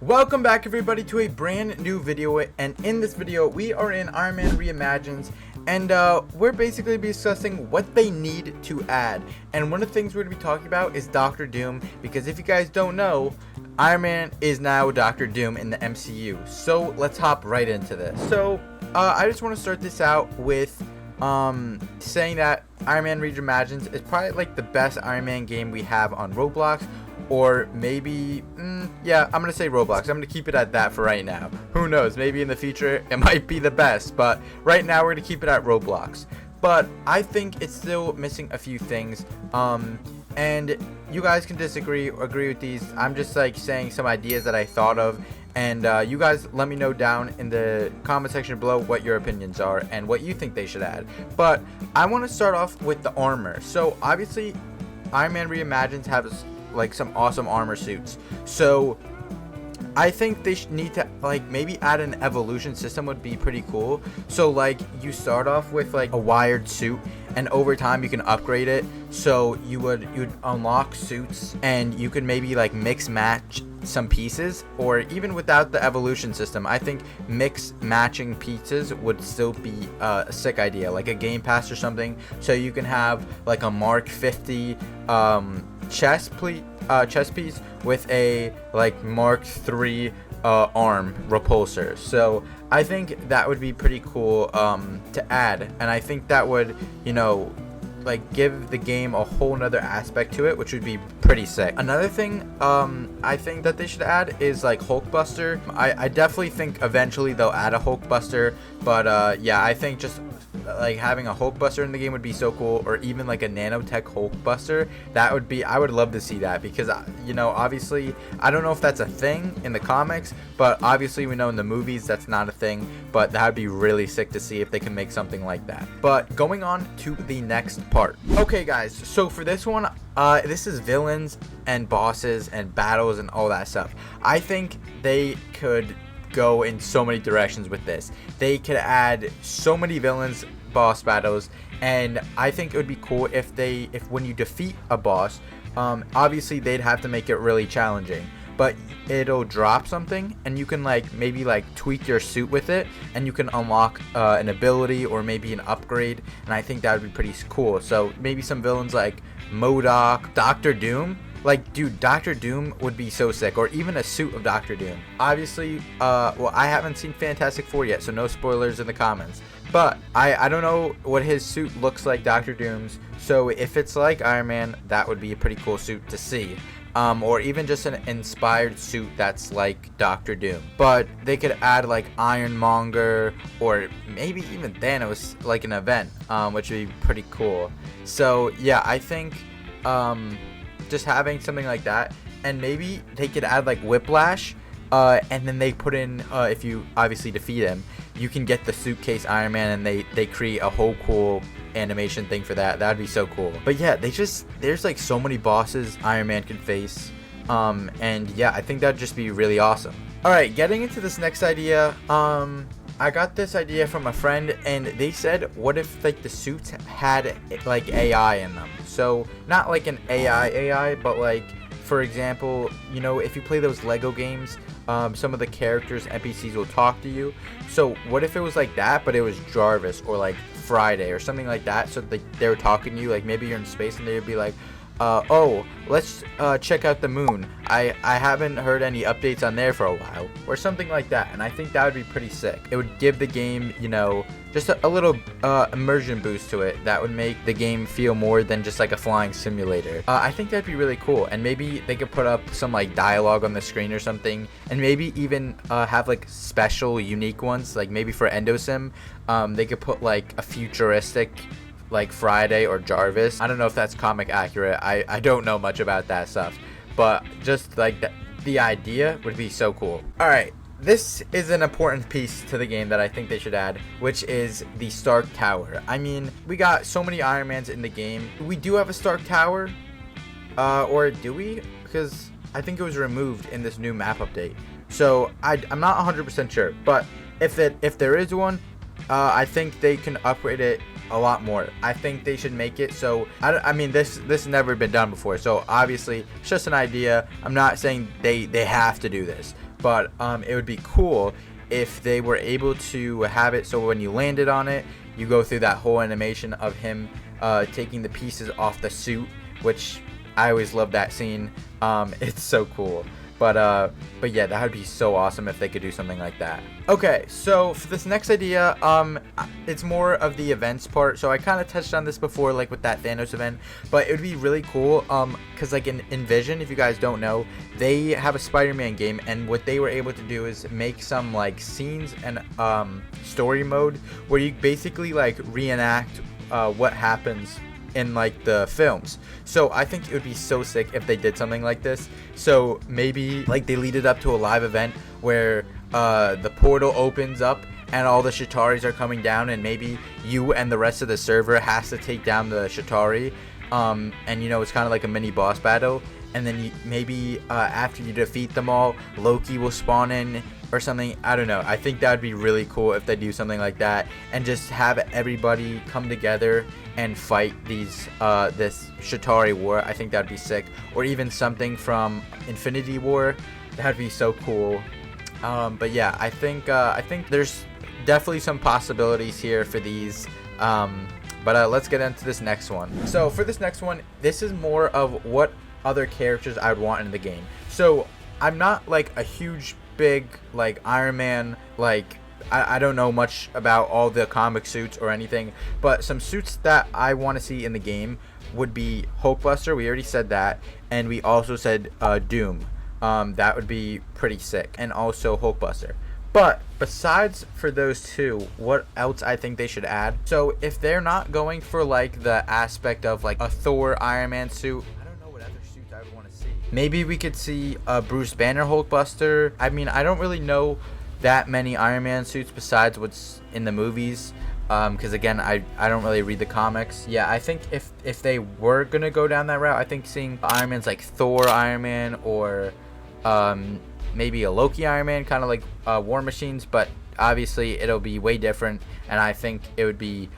Welcome back everybody to a brand new video, and in this video we are in Iron Man Reimagined, and we're basically discussing what they need to add. And one of the things we're going to be talking about is Doctor Doom, because if you guys don't know, Iron Man is now Doctor Doom in the MCU. So let's hop right into this. So I just want to start this out with saying that Iron Man Reimagined is probably like the best Iron Man game we have on Roblox. Or maybe, yeah, I'm going to say Roblox. I'm going to keep it at that for right now. Who knows? Maybe in the future it might be the best. But right now we're going to keep it at Roblox. But I think it's still missing a few things. And you guys can disagree or agree with these. I'm just like saying some ideas that I thought of. And you guys let me know down in the comment section below what your opinions are and what you think they should add. But I want to start off with the armor. So obviously Iron Man Reimagined has like some awesome armor suits, so I think they need to like maybe add an evolution system. Would be pretty cool. So like you start off with like a wired suit, and over time you can upgrade it. So you'd unlock suits, and you could maybe like mix match some pieces, or even without the evolution system, I think mix matching pieces would still be a sick idea, like a game pass or something. So you can have like a Mark 50 chest piece with a like Mark 3 arm repulsor. So I think that would be pretty cool to add, and I think that would, you know, like give the game a whole nother aspect to it, which would be pretty sick. Another thing I think that they should add is like Hulkbuster. I definitely think eventually they'll add a Hulkbuster, but yeah, I think just like having a Hulkbuster in the game would be so cool, or even like a nanotech Hulkbuster. That would be, I would love to see that, because you know, obviously I don't know if that's a thing in the comics, but obviously we know in the movies that's not a thing. But that would be really sick to see if they can make something like that. But going on to the next part. Okay guys, so for this one, this is villains and bosses and battles and all that stuff. I think they could go in so many directions with this. They could add so many villains, boss battles, and I think it would be cool if when you defeat a boss, obviously they'd have to make it really challenging, but it'll drop something, and you can like maybe like tweak your suit with it, and you can unlock an ability or maybe an upgrade, and I think that would be pretty cool. So maybe some villains like MODOK, Doctor Doom. Like, dude, Doctor Doom would be so sick, or even a suit of Doctor Doom. Obviously, well, I haven't seen Fantastic Four yet, so no spoilers in the comments. But I don't know what his suit looks like, Doctor Doom's. So if it's like Iron Man, that would be a pretty cool suit to see. Or even just an inspired suit that's like Doctor Doom. But they could add like Ironmonger, or maybe even Thanos, like an event, which would be pretty cool. So yeah, I think just having something like that, and maybe they could add like Whiplash, and then they put in, if you obviously defeat him, you can get the suitcase Iron Man, and they create a whole cool animation thing for that. That'd be so cool. But yeah, there's like so many bosses Iron Man could face, and yeah, I think that'd just be really awesome. Alright, getting into this next idea, I got this idea from a friend, and they said, what if like the suits had like AI in them? So not like an AI, but like, for example, you know, if you play those Lego games, some of the characters, NPCs will talk to you. So what if it was like that, but it was Jarvis or like Friday or something like that? So they were talking to you, like maybe you're in space, and they would be like, oh, let's check out the moon. I haven't heard any updates on there for a while, or something like that. And I think that would be pretty sick. It would give the game, you know, just a little immersion boost to it that would make the game feel more than just like a flying simulator. I think that'd be really cool, and maybe they could put up some like dialogue on the screen or something, and maybe even have like special unique ones, like maybe for Endosim, they could put like a futuristic like Friday or Jarvis. I don't know if that's comic accurate. I don't know much about that stuff, but just like the idea would be so cool. Alright, this is an important piece to the game that I think they should add, which is the Stark Tower. I mean, we got so many Iron Mans in the game. We do have a Stark Tower, or do we? Because I think it was removed in this new map update. So I'm not 100% sure, but if there is one, I think they can upgrade it a lot more. I think they should make it so, I mean, this has never been done before, so obviously it's just an idea. I'm not saying they have to do this, but it would be cool if they were able to have it so when you landed on it, you go through that whole animation of him taking the pieces off the suit, which I always love that scene. It's so cool. But yeah, that would be so awesome if they could do something like that. Okay, so for this next idea, it's more of the events part. So I kind of touched on this before, like with that Thanos event, but it would be really cool, because like in Envision, if you guys don't know, they have a Spider-Man game, and what they were able to do is make some like scenes and story mode where you basically like reenact what happens in like the films. So I think it would be so sick if they did something like this. So maybe like they lead it up to a live event where the portal opens up and all the Chitaris are coming down, and maybe you and the rest of the server has to take down the Chitauri, and you know, it's kind of like a mini boss battle, and then maybe after you defeat them all, Loki will spawn in or something. I don't know. I think that would be really cool if they do something like that and just have everybody come together and fight this Chitauri war. I think that'd be sick. Or even something from Infinity War. That'd be so cool. But yeah, I think there's definitely some possibilities here for these. But let's get into this next one. So for this next one, this is more of what other characters I would want in the game. So I'm not like a huge big like Iron Man, like I don't know much about all the comic suits or anything, but some suits that I want to see in the game would be Hulkbuster. We already said that, and we also said Doom. That would be pretty sick, and also Hulkbuster. But besides for those two, what else I think they should add? So if they're not going for like the aspect of like a Thor Iron Man suit, I don't know what other suits I would want to see. Maybe we could see a Bruce Banner Hulkbuster. I mean, I don't really know that many Iron Man suits besides what's in the movies, because again, I don't really read the comics. Yeah, I think if they were gonna go down that route, I think seeing Iron Man's like Thor Iron Man, or maybe a Loki Iron Man, kind of like War Machines, but obviously it'll be way different, and I think it would be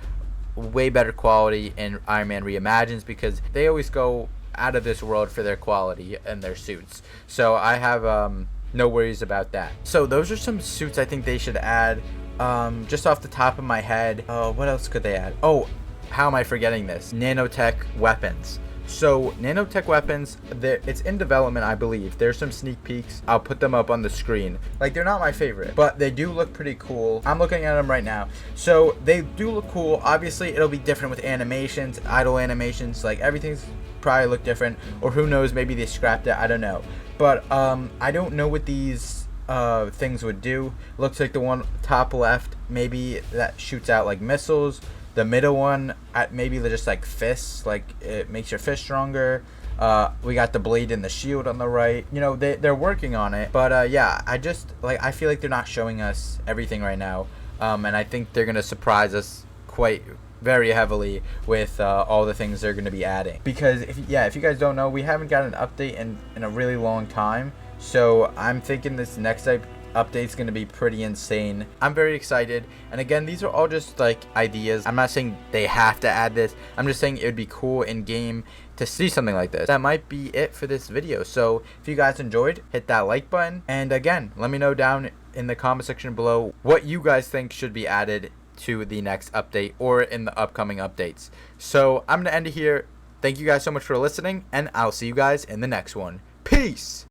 way better quality in Iron Man Reimagines, because they always go out of this world for their quality and their suits. So I have no worries about that. So those are some suits I think they should add. Just off the top of my head, what else could they add? Oh, how am I forgetting this? Nanotech weapons. So nanotech weapons, it's in development, I believe. There's some sneak peeks. I'll put them up on the screen. Like, they're not my favorite, but they do look pretty cool. I'm looking at them right now. So they do look cool. Obviously, it'll be different with animations, idle animations. Like, everything's probably look different, or who knows, maybe they scrapped it. I don't know. But I don't know what these things would do. Looks like the one top left, maybe that shoots out like missiles. The middle one, maybe they're just like fists, like it makes your fist stronger. We got the blade and the shield on the right. You know, they're working on it. But yeah, I feel like they're not showing us everything right now. And I think they're gonna surprise us very heavily with all the things they're gonna be adding. Because if you guys don't know, we haven't got an update in a really long time. So I'm thinking this next update's gonna be pretty insane. I'm very excited, and again, these are all just like ideas. I'm not saying they have to add this. I'm just saying it would be cool in game to see something like this. That might be it for this video. So if you guys enjoyed, hit that like button, and again, let me know down in the comment section below what you guys think should be added to the next update or in the upcoming updates. So I'm gonna end it here. Thank you guys so much for listening, and I'll see you guys in the next one. Peace.